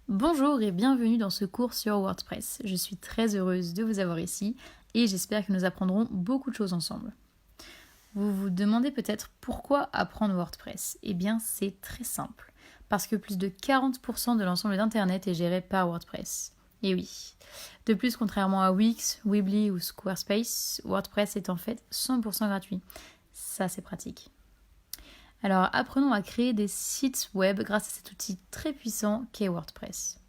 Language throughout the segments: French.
Bonjour et bienvenue dans ce cours sur WordPress. Je suis très heureuse de vous avoir ici et j'espère que nous apprendrons beaucoup de choses ensemble. Vous vous demandez peut-être pourquoi apprendre WordPress ? Eh bien, c'est très simple. Parce que plus de 40% de l'ensemble d'Internet est géré par WordPress. Et oui. De plus, contrairement à Wix, Weebly ou Squarespace, WordPress est en fait 100% gratuit. Ça, c'est pratique. Alors, apprenons à créer des sites web grâce à cet outil très puissant qu'est WordPress.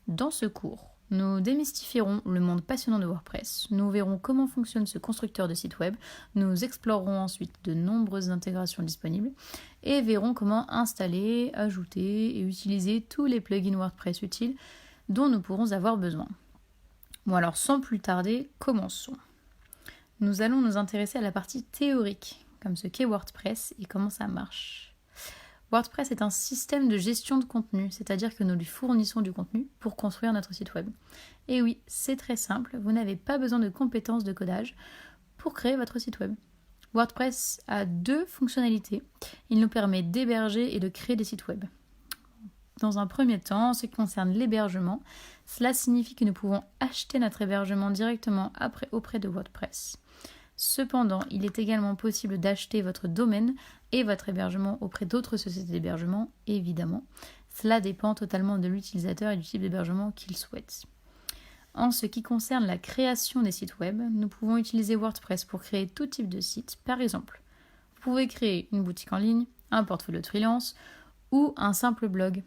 Dans ce cours, nous démystifierons le monde passionnant de WordPress, nous verrons comment fonctionne ce constructeur de sites web, nous explorerons ensuite de nombreuses intégrations disponibles et verrons comment installer, ajouter et utiliser tous les plugins WordPress utiles dont nous pourrons avoir besoin. Bon alors, sans plus tarder, commençons. Nous allons nous intéresser à la partie théorique, comme ce qu'est WordPress et comment ça marche. WordPress est un système de gestion de contenu, c'est-à-dire que nous lui fournissons du contenu pour construire notre site web. Et oui, c'est très simple, vous n'avez pas besoin de compétences de codage pour créer votre site web. WordPress a deux fonctionnalités. Il nous permet d'héberger et de créer des sites web. Dans un premier temps, en ce qui concerne l'hébergement, cela signifie que nous pouvons acheter notre hébergement directement auprès de WordPress. Cependant, il est également possible d'acheter votre domaine et votre hébergement auprès d'autres sociétés d'hébergement, évidemment. Cela dépend totalement de l'utilisateur et du type d'hébergement qu'il souhaite. En ce qui concerne la création des sites web, nous pouvons utiliser WordPress pour créer tout type de site. Par exemple, vous pouvez créer une boutique en ligne, un portfolio de freelance ou un simple blog.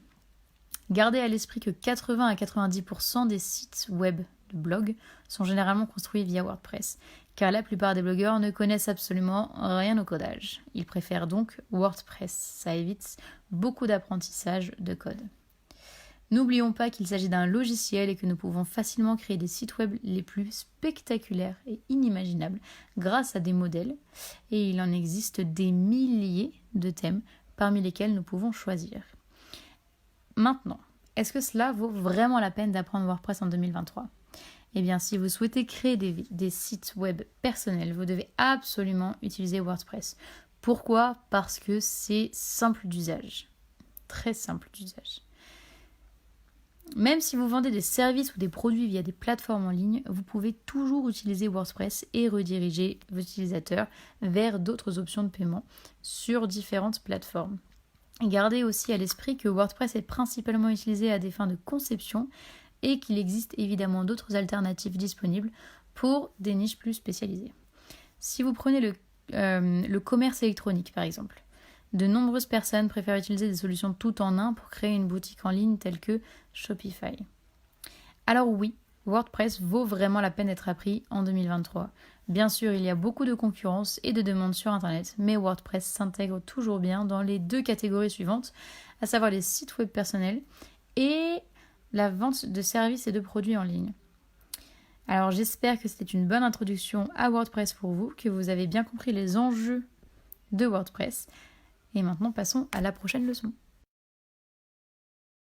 Gardez à l'esprit que 80 à 90% des sites web de blog sont généralement construits via WordPress, car la plupart des blogueurs ne connaissent absolument rien au codage. Ils préfèrent donc WordPress, ça évite beaucoup d'apprentissage de code. N'oublions pas qu'il s'agit d'un logiciel et que nous pouvons facilement créer des sites web les plus spectaculaires et inimaginables grâce à des modèles, et il en existe des milliers de thèmes parmi lesquels nous pouvons choisir. Maintenant, est-ce que cela vaut vraiment la peine d'apprendre WordPress en 2023 ? Eh bien, si vous souhaitez créer des sites web personnels, vous devez absolument utiliser WordPress. Pourquoi ? Parce que c'est simple d'usage. Très simple d'usage. Même si vous vendez des services ou des produits via des plateformes en ligne, vous pouvez toujours utiliser WordPress et rediriger vos utilisateurs vers d'autres options de paiement sur différentes plateformes. Gardez aussi à l'esprit que WordPress est principalement utilisé à des fins de conception et qu'il existe évidemment d'autres alternatives disponibles pour des niches plus spécialisées. Si vous prenez le commerce électronique par exemple, de nombreuses personnes préfèrent utiliser des solutions tout en un pour créer une boutique en ligne telle que Shopify. Alors oui, WordPress vaut vraiment la peine d'être appris en 2023. Bien sûr, il y a beaucoup de concurrence et de demandes sur Internet, mais WordPress s'intègre toujours bien dans les deux catégories suivantes, à savoir les sites web personnels et la vente de services et de produits en ligne. Alors j'espère que c'était une bonne introduction à WordPress pour vous, que vous avez bien compris les enjeux de WordPress. Et maintenant passons à la prochaine leçon.